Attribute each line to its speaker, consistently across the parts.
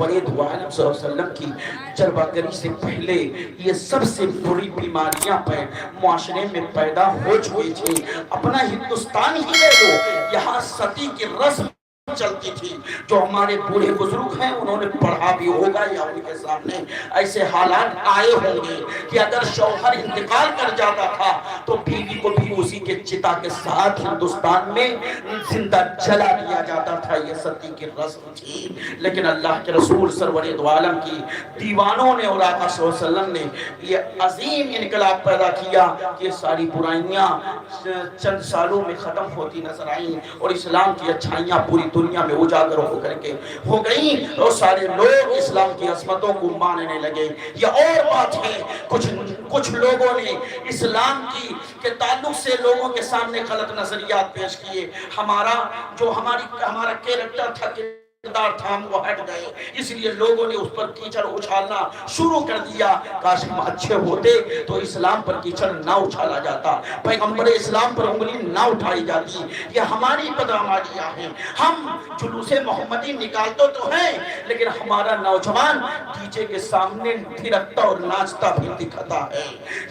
Speaker 1: سرورید عالم صلی اللہ علیہ وسلم کی جلوہ گری سے پہلے یہ سب سے بری بیماریاں معاشرے میں پیدا ہو چکی تھی. اپنا ہندوستان ہی لے لو, یہاں ستی کی رسم چلتی تھی. جو ہمارے بوڑھے بزرگ ہیں انہوں نے پڑھا بھی ہوگا یا ان کے سامنے ایسے حالات آئے ہوں گے کہ اگر شوہر انتقال کر جاتا تھا تو بیوی کو بھی اسی کے چتا کے ساتھ ہندوستان میں زندہ جلا دیا جاتا تھا. یہ ستی کی رسم تھی. لیکن اللہ کے رسول سرور دو عالم کی دیوانوں نے اور آقا صلی اللہ علیہ وسلم نے یہ عظیم انقلاب پیدا کیا کہ ساری برائیاں چند سالوں میں ختم ہوتی نظر آئیں اور اسلام کی اچھائیاں پوری دنیا میں اجاگر ہو گئیں اور سارے لوگ اسلام کی عظمتوں کو ماننے لگے. یہ اور بات ہے, کچھ لوگوں نے اسلام کے تعلق سے لوگوں کے سامنے غلط نظریات پیش کیے. ہمارا کیریکٹر تھا تھا ہم وہ ہٹ گئے, اس لیے لوگوں نے اس پر کیچڑ اچھالنا شروع کر دیا. کاش ہم اچھے ہوتے تو اسلام پر کیچڑ نہ اچھالا جاتا, پیغمبر اسلام پر انگلی نہ اٹھائی جاتی. یہ ہماری بدعمالیاں ہیں. ہم جلوس محمدی نکالتے تو ہیں لیکن ہمارا نوجوان ڈی جے کے سامنے تھرکتا اور ناچتا بھی دکھتا ہے.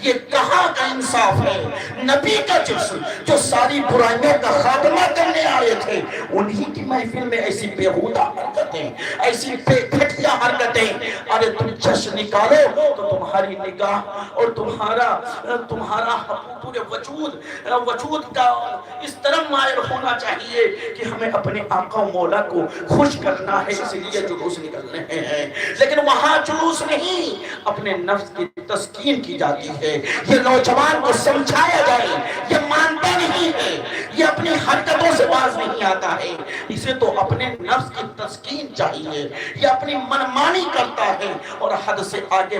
Speaker 1: یہ کہاں کا انصاف ہے؟ نبی کا جسم جو ساری برائیوں کا خاتمہ کرنے آئے تھے, انہی کی محفل میں ایسی بیہودہ حرکتیں, ایسی بے گھٹیا حرکتیں. ارے تم جشن نکالو تو تمہاری نگاہ اور تمہارا پورے وجود کا اس طرح مائل ہونا چاہیے کہ ہمیں اپنے آقا و مولا کو خوش کرنا ہے, اس لیے جلوس نکلنے ہیں. لیکن وہاں جلوس نہیں, اپنے نفس کی تسکین کی جاتی ہے. یہ نوجوان کو سمجھایا جائے, یہ مانتا نہیں ہے, یہ اپنی حرکتوں سے باز نہیں آتا ہے. اسے تو اپنے نفس کی تسکین چاہیے. یہ اپنی منمانی کرتا ہے اور حد سے آگے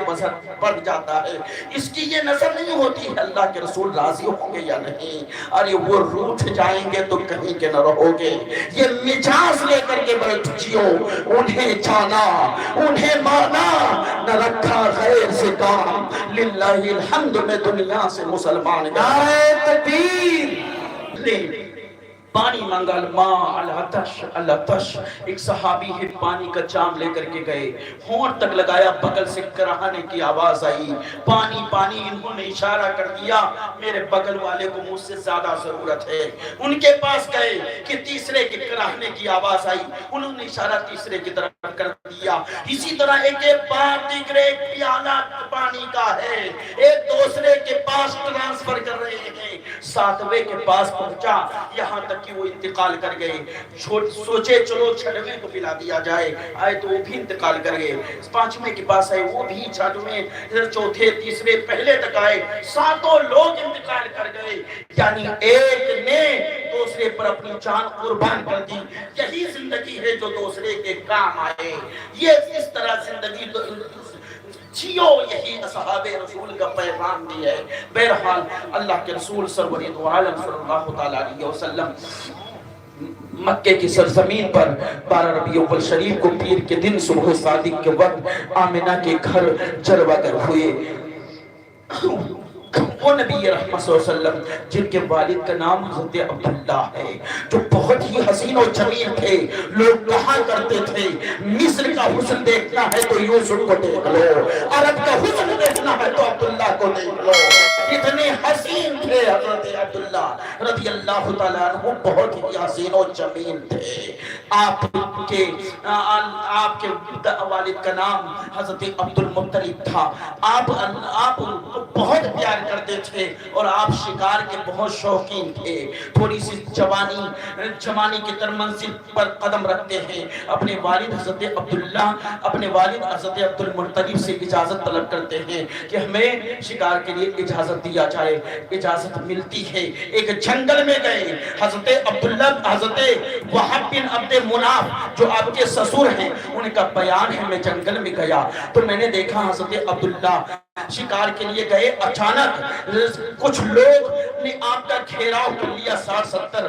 Speaker 1: بڑھ جاتا ہے. اس کی یہ نظر نہیں ہوتی ہے اللہ کے رسول راضی ہوں گے یا نہیں. ارے وہ روٹھ جائیں گے تو کہیں کے نہ رہو گے. یہ مجاز لے کر کے بیٹھ جیو, انہیں جانا انہیں مانا, نہ رکھا غیر سے کام, للہ الحمد میں دنیا سے مسلمان گیا. نعرہ تکبیر. پانی مانگا, الماء العطش العطش. ایک صحابی ہے پانی کا جام لے کر کے گئے, ہونٹ تک لگایا, بغل سے کراہنے کی آواز آئی, پانی پانی. انہوں نے اشارہ کر دیا میرے بغل والے کو مجھ سے زیادہ ضرورت ہے. ان کے پاس گئے کہ تیسرے کے کراہنے کی آواز آئی, انہوں نے اشارہ تیسرے کی طرف کر دیا. اسی طرح ایک بار دیگر ایک پیالہ پانی کا ہے, ایک دوسرے کے پاس ٹرانسفر کر رہے ہیں. ساتویں کے پاس پہنچا, یہاں تک کہ وہ انتقال کر گئے. سوچے چلو چھٹویں کو پلا دیا جائے, آئے تو وہ بھی انتقال کر گئے. پانچویں کے پاس آئے, وہ بھی چھٹویں, چوتھے, تیسرے, پہلے تک آئے. ساتوں لوگ انتقال کر گئے. یعنی ایک نے دوسرے پر اپنی جان قربان کر دی. یہی زندگی ہے جو دوسرے کے کام آئے. یہ اس طرح زندگی جیو, یہی اصحاب رسول کا پیغام بھی ہے. بہرحال اللہ کے رسول سرور دو عالم صلی اللہ تعالیٰ علیہ وسلم مکے کی سرزمین پر 12 ربیع الاول شریف کو پیر کے دن صبح صادق کے وقت آمنہ کے گھر جلوہ گر ہوئے. وہ نبی رحمت صلی اللہ علیہ وسلم جن کے والد کا نام حضرت عبداللہ ہے, جو بہت ہی حسین و جمیل تھے. لوگ کہا کرتے تھے مصر کا حسن دیکھنا ہے تو یوسف کو دیکھ لو, عرب کا حسن دیکھنا ہے تو عبداللہ کو دیکھ لو. اتنے حسین تھے حضرت عبداللہ رضی اللہ تعالیٰ عنہ, بہت ہی حسین و جمیل تھے. آپ کے والد کا نام حضرت عبد المطلب تھا. آپ بہت پیار کرتے تھے اور آپ شکار کے بہت شوقین تھے. تھوڑی سی جوانی کی منزل پر قدم رکھتے ہیں. اپنے والد حضرت عبداللہ, اپنے والد حضرت عبد المطلب سے اجازت طلب کرتے ہیں کہ ہمیں شکار کے لیے اجازت دیا جائے. اجازت ملتی ہے. ایک جنگل میں گئے. حضرت عبداللہ, حضرت وہب بن عبد مناف جو آپ کے سسر ہیں, ان کا بیان ہے, میں جنگل میں گیا تو میں نے دیکھا حضرت عبداللہ शिकार के लिए गए, अचानक कुछ लोग ने आपका घेराव कर लिया। 60-70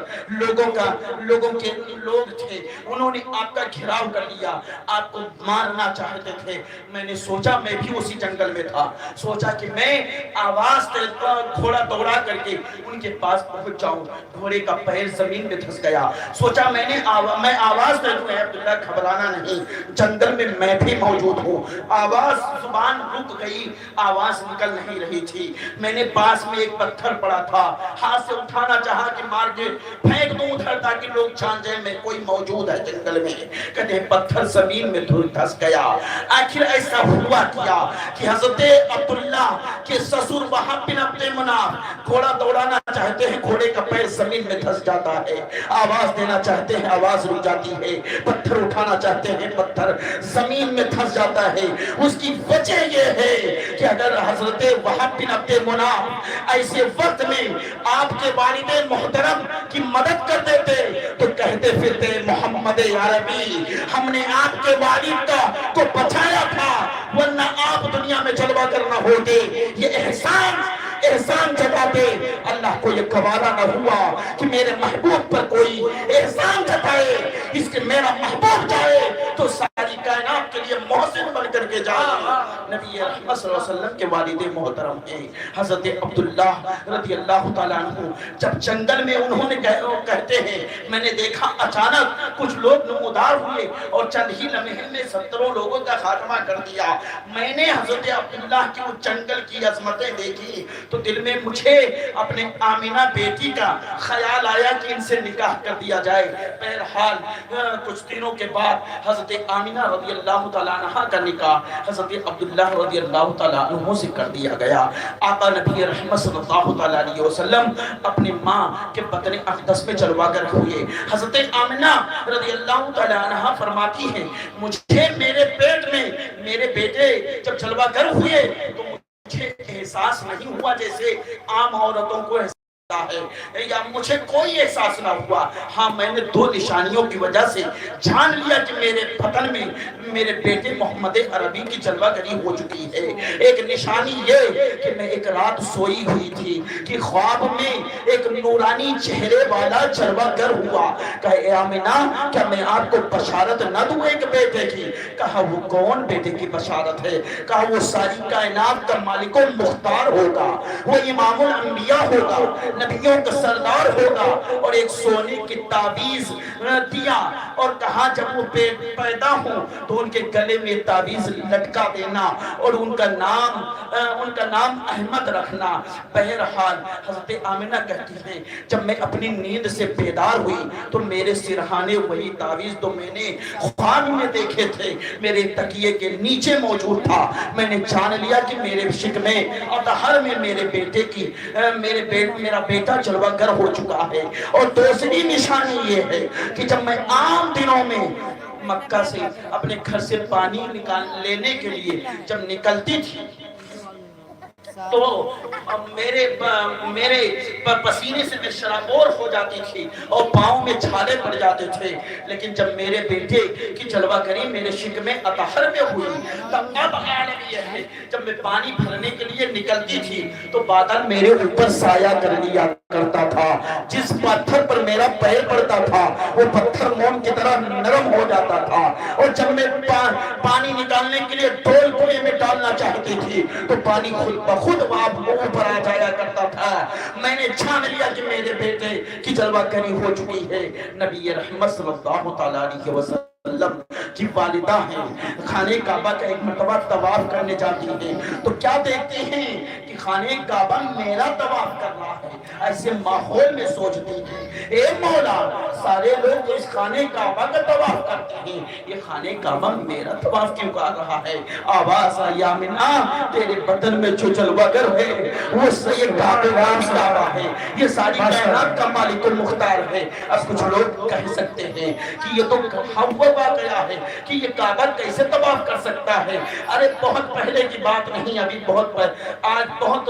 Speaker 1: लोग थे, उन्होंने आपका घेराव कर लिया, आपको मारना चाहते थे। मैंने सोचा, मैं भी उसी जंगल में था, सोचा कि मैं आवाज देता घोड़ा दौड़ा करके उनके पास पहुंच जाऊं। घोड़े का पैर जमीन में धंस गया। सोचा मैं आवाज दे दूं, अब्दुल्ला घबराना नहीं, जंगल में मैं भी मौजूद हूँ। आवाज, जुबान रुक गई, आवाज निकल नहीं रही थी। मैंने पास में एक पत्थर पड़ा था, हाथ से उठाना चाहा कि मार के फेंक दूं उधर ताकि लोग जान जाए मैं कोई मौजूद है जंगल में। कहते पत्थर जमीन में धंस गया। आखिर ऐसा हुआ क्या कि हजरत अब्दुल्ला के ससुर वहाब बिन अब्द मनाफ घोड़ा दौड़ाना चाहते हैं, घोड़े का पैर जमीन में धंस जाता है। आवाज देना चाहते हैं, आवाज रुक जाती है। पत्थर उठाना चाहते हैं, पत्थर जमीन में धंस जाता है। उसकी वजह यह है कि अगर हजरत वहाब बिन अब्द मुनाफ ऐसे वक्त में आपके वालिदैन मोहतरम की मदद कर देते तो कहते फिरते मोहम्मद अरबी, हमने आपके वालिद को बचाया था, वरना आप दुनिया में जलवा करना होते। ये एहसान जताते अल्लाह को ये गवारा न हुआ कि मेरे महबूब पर कोई एहसान जताए, इसके मेरा महबूब जाए तो सारी कायनात के लिए मोहसिन बन करके जाए। नबी रहमत सल्लल्लाहु अलैहि वसल्लम के वालिद मोहतरम हैं हजरत अब्दुल्ला रज़ी अल्लाह ताला अन्हु। जब जंगल में उन्होंने कहते हैं, मैंने देखा अचानक कुछ लोग नमूदार हुए और चंद ही लम्हे में 70 लोगों का खात्मा कर दिया। मैंने हजरत अब्दुल्ला की उस जंगल की अजमतें देखी तो दिल में मुझे अपने आमिना बेटी का ख्याल आया कि इनसे निकाह कर दिया जाए। बहरहाल कुछ दिनों के बाद हजरत आमिना रज़ी अल्लाह ताला अन्हा का निकाह हजरत अब्दुल्ला रज़ी अल्लाह ताला अन्हु से कर दिया गया। आका नबी रहमत सल्लल्लाहु ताला अलैहि वसल्लम अपनी माँ के बतन अक़दस में चलवागर हुए। हजरत आमिना रज़ी अल्लाह ताला अन्हा फरमाती हैं, मुझे मेरे पेट में मेरे बेटे जब चलवागर हुए तो मुझे एहसास नहीं हुआ जैसे आम औरतों को है या मुझे कोई एहसास ना हुआ। हाँ, मैंने 2 निशानियों की वजह से जान लिया कि मेरे बतन में मेरे बेटे मोहम्मद अरबी की जलवागरी हो चुकी है। एक निशानी ये कि मैं एक रात सोई हुई थी कि ख्वाब में एक नूरानी चेहरे वाला जलवागर हुआ। कहे आमिना, क्या मैं आपको बशारत न दूं एक बेटे की? कहा वो कौन बेटे की बशारत है? कहा वो सारी कायनात का मालिको मुख्तार होगा, वो इमामुल अंबिया होगा, नबियों का सरदार होगा। और एक सोने की ताबीज दिया और कहा जब वो पैदा हो तो उनके गले में ताबीज लटका देना और उनका नाम अहमद रखना। बहरहाल हजरत आमिना कहती हैं, जब मैं अपनी नींद से बेदार हुई तो मेरे सिरहाने वही ताबीज तो मैंने ख्वाब में देखे थे मेरे तकिए के नीचे मौजूद था। मैंने जान लिया कि मेरे शिक में अतहर में मेरा बेटा जलवागर हो चुका है। और दूसरी निशानी ये है कि जब मैं आम दिनों में मक्का से अपने घर से पानी लेने के लिए जब निकलती थी तो मेरे पसीने से मैं शराबोर हो जाती थी और पाँव में छाले पड़ जाते थे। लेकिन जब मेरे बेटे की जलवागरी मेरे शिक में अतहर में हुई तब अब आलम यह है, जब मैं पानी भरने के लिए निकलती थी तो बादल मेरे ऊपर साया कर लिया करता था। जिस पत्थर पर मेरा पैर पड़ता था वो पत्थर मोम की तरह नरम हो जाता था। और जब मैं पानी निकालने के लिए डोल कुएं में डालना चाहती थी तो पानी खुद ऊपर आ जाया करता था। मैंने जान लिया कि मेरे बेटे की जलवागरी हो चुकी है। नबी रहमत सल्लल्लाहु ताला अलैहि वसल्लम की वालिदा हैं, खाने काबा का एक मरतबा तवाफ करने जाती हैं तो क्या देखती हैं कि खाने काबा मेरा तवाफ कर रहा है। ऐसे माहौल में सोचती हैं, ए मौला, सारे लोग इस खाने काबा का तवाफ करते हैं, ये खाने काबा मेरा तवाफ क्यों कर रहा है? आवाज आई, आमिना, तेरे बदन में जो जलवागर है वो सैयद काबा है, ये सारी कायनात का मालिक मुख्तार है। अब कुछ लोग कह सकते हैं कि ये तो हवा गया है कि ये काबा कैसे तवाफ कर सकता है? अरे बहुत पहले की बात नहीं, अभी आज बहुत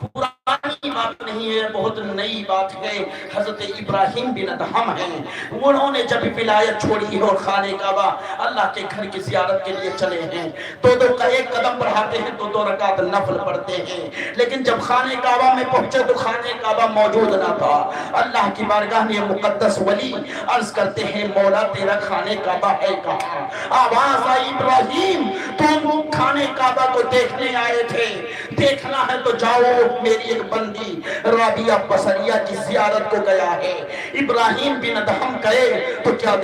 Speaker 1: पुराना पुरानी बात नहीं है, बहुत नई बात है। हजरत इब्राहिम बिन अदहम हैं, उन्होंने जब विलायत छोड़ी और खाने काबा अल्लाह के घर की ज़ियारत के लिए चले हैं, तो दो का एक कदम बढ़ाते हैं तो 2 रकात नफल पढ़ते हैं। लेकिन जब खाने काबा में पहुंचे तो खाने काबा मौजूद ना था। अल्लाह की बारगाह में मुकद्दस वली अर्ज करते हैं, मौला तेरा खाने काबा है कहाँ? आवाज आई, इब्राहिम तुम खाने काबा को देखने आए थे, देखना है तो जाओ, मेरी एक बंदी राबिया बसरिया की ज़ियारत को गया है। इब्राहिम बिन अदहम गए तो क्या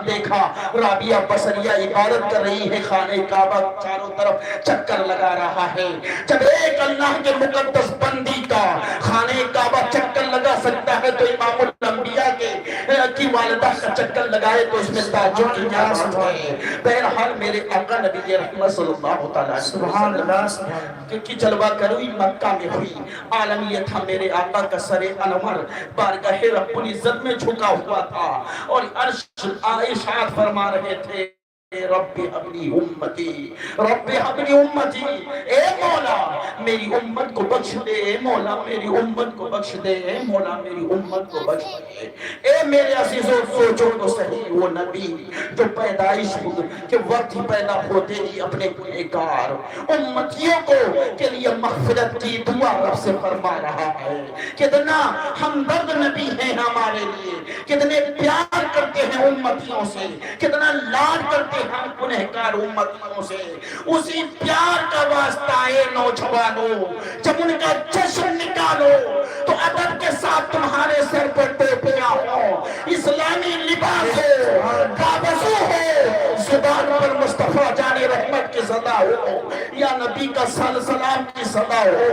Speaker 1: देखा, राबिया बसरिया इबादत कर रही है, खाने काबा चारों तरफ चक्कर लगा रहा है। जब एक अल्लाह के मुकद्दस बंदी का खाने काबा चक्कर लगा सकता है तो इमामुल अंबिया की वालिदा का चक्कर लगाए तो इसमें ताज्जुब की क्या बात है। बहरहाल मेरे आका नबी रहमत सल्लल्लाहु अलैहि वसल्लम की जलवा करूई मक्का में हुई। आलम ये था, मेरे आका का सरे अनवर बारगाह रब्बुल इज्जत में झुका हुआ था और अर्श इरशाद फरमा रहे थे, रब्बी हबली उम्मती, रब्बी हबली उम्मती, ए मौला मेरी उम्मत को बख्श दे, ए मौला मेरी उम्मत को बख्श दे, ए मौला मेरी उम्मत को बख्श दे। ए मेरे अजीजों, सोचो तो सही, वो नबी जो पैदाइश के वक्त ही पैदा होते ही अपने गुनहगार उम्मतियों को के लिए मग़फ़िरत की दुआ रब से फरमा रहा है। कितना हमदर्द नबी है हमारे लिए, कितने प्यार करते हैं उम्मतियों से, कितना लाड करते हम गुनहगार उम्मतियों से। उसी प्यार का वास्ता है नौजवानों, जब उनका जश्न निकालो तो अदब के साथ तुम्हारे सर पर टोपियां हो, इस्लामी लिबास हो, काबसू हो, जुबान पर मुस्तफा जाने रहमत की सदा हो या नबी का सलाम की सदा हो।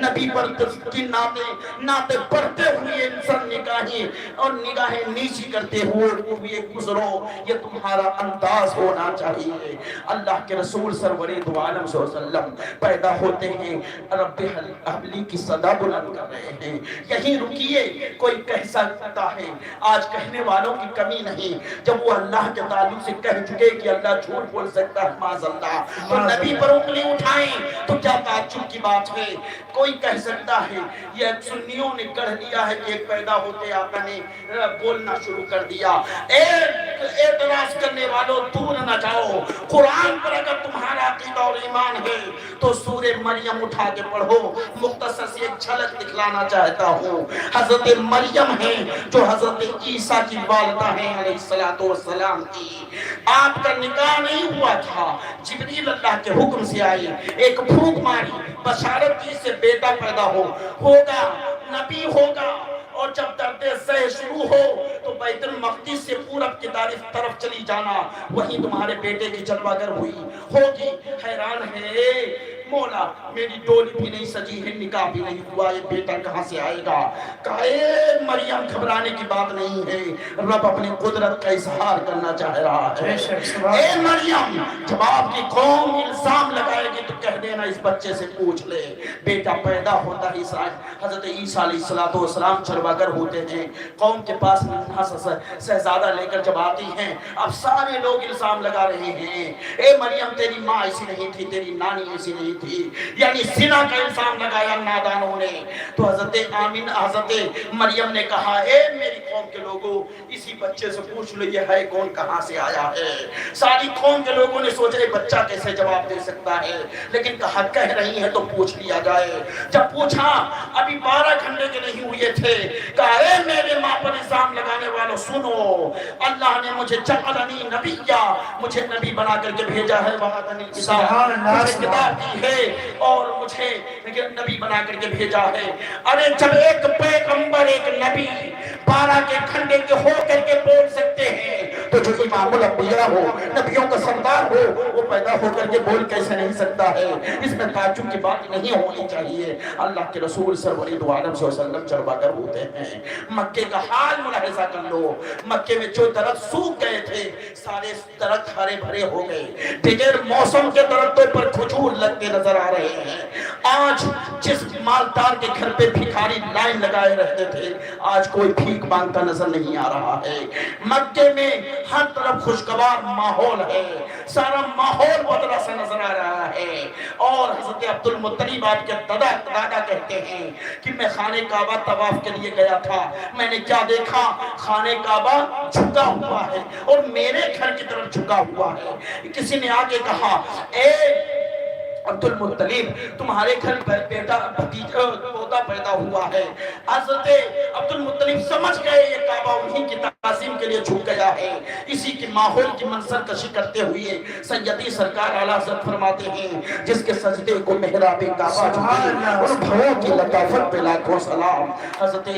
Speaker 1: नबी पर की नाते पढ़ते हुए इंसान निगाहें नीची करते हुए गुजरो, ये तुम्हारा अंदाज होना चाहिए। अल्लाह के रसूल सरवरे दो आलम सल्लल्लाहु अलैहि वसल्लम पैदा होते हैं, रब्बी हबली की सदा बुलंद कर रहे हैं। यहीं रुकिए, कोई कह सकता है, आज कहने वालों की कमी नहीं। जब वो अल्लाह के ताल्लुक से कह चुके कि अल्लाह झूठ बोल सकता है माज़अल्लाह, तो नबी पर उंगली उठाएं तो क्या ताज्जुब की बात है। कोई कह सकता है ये सुन्नियों ने कह दिया है कि पैदा होते आका ने बोलना शुरू कर दिया। एतराज करने वालों दूर न जाओ, कुरान पर अगर तुम्हारा अकीदा और ईमान है तो सूरे मरियम उठा के पढ़ो। मुख्तसर से एक झलक दिखलाना चाहता हूँ। हजरत मरियम है जो हजरत ईसा की वालिदा है अलैहिस्सलातु वस्सलाम की। आपका निकाह नहीं हुआ था, जिब्रील अल्लाह के हुक्म से आई, एक फूंक मारी, बशारत की से बेटा पैदा होगा, नबी होगा। और जब दर्द सह शुरू हो तो बैतुल मक़दिस से पूरब की तरफ चली जाना, वहीं तुम्हारे बेटे की जलवागर हुई होगी। हैरान है मौला, मेरी डोली भी नहीं सजी है, निकाह भी नहीं हुआ, ये बेटा कहाँ से आएगा। कहे मरियम घबराने की बात नहीं है, रब अपनी कुदरत का इजहार करना चाह रहा है। ए मरियम, जब आपकी कौम इल्जाम लगाएगी तो कह देना इस बच्चे से पूछ ले। बेटा पैदा होता ही हजरत ईसा अलैहिस्सलातु वस्सलाम चरवागर होते हैं, कौम के पास शहजादा लेकर जब आती हैं, अब सारे लोग इल्जाम लगा रहे हैं, ए मरियम तेरी माँ ऐसी नहीं थी, तेरी नानी ऐसी नहीं थी, यानी सिना का इल्जाम लगाया नादानों ने। तो हजरत मरियम ने कहा, ए मेरी कौम के लोगों, इसी बच्चे से पूछ लो ये है कौन, कहां से आया है। सारी कौम के लोगों ने सोचा बच्चा कैसे जवाब दे सकता है, लेकिन कहा कह रही है तो पूछ लिया जाए। जब पूछा, अभी 12 घंटे के नहीं हुए थे, कहा ए मेरे माँ पर इल्जाम लगाने वालों सुनो, अल्लाह ने मुझे जअलनी नबिय्या, मुझे नबी बना करके भेजा है, मुझे किताब दी है और मुझे नबी बना करके भेजा है। अरे जब एक पैगंबर एक नबी 12 के घंटे के हो करके बोल सकते हैं, तो जो इमामुल अंबिया हो, नबियों का सरदार हो, वो पैदा होकर के बोल कैसे नहीं सकता है। इसमें ताज्जुब की बात नहीं होनी चाहिए। अल्लाह के रसूल सरवरी दो आलम सल्लल्लाहु अलैहि वसल्लम चरवागर होते हैं। मक्के का हाल मुलाहिजा कर लो, मक्के में जो दरख्त सूख गए थे सारे दरख्त हरे भरे हो गए, बगैर मौसम के दरख्तों पर खजूर लगते नजर आ रहे हैं। आज जिस मालदार के घर पे भिखारी लाइन लगाए रहते थे, आज कोई भीख मांगता नजर नहीं आ रहा है। मक्के में ہر طرف خوشگوار ماحول ہے، سارا ماحول بدلا سا نظر آ رہا ہے۔ اور حضرت عبد المطلب آپ کے دادا کہتے ہیں کہ میں خانہ کعبہ طواف کے لیے گیا تھا، میں نے کیا دیکھا، خانہ کعبہ جھکا ہوا ہے اور میرے گھر کی طرف جھکا ہوا ہے۔ کسی نے آگے کہا، اے عبد المطلب تمہارے گھر بیٹا پوتا پیدا ہوا ہے۔ حضرت عبد المطلب سمجھ گئے یہ کعبہ انہی کی تعظیم کے لیے جھک گیا ہے۔ اسی کی ماحول کی منظر کشی کرتے ہوئے سیدی سرکار اعلیٰ حضرت فرماتے ہیں جس کے سجدے کو محراب کعبہ جھکی، ان بھووں کی لطافت پہ لاکھوں سلام۔ حضرت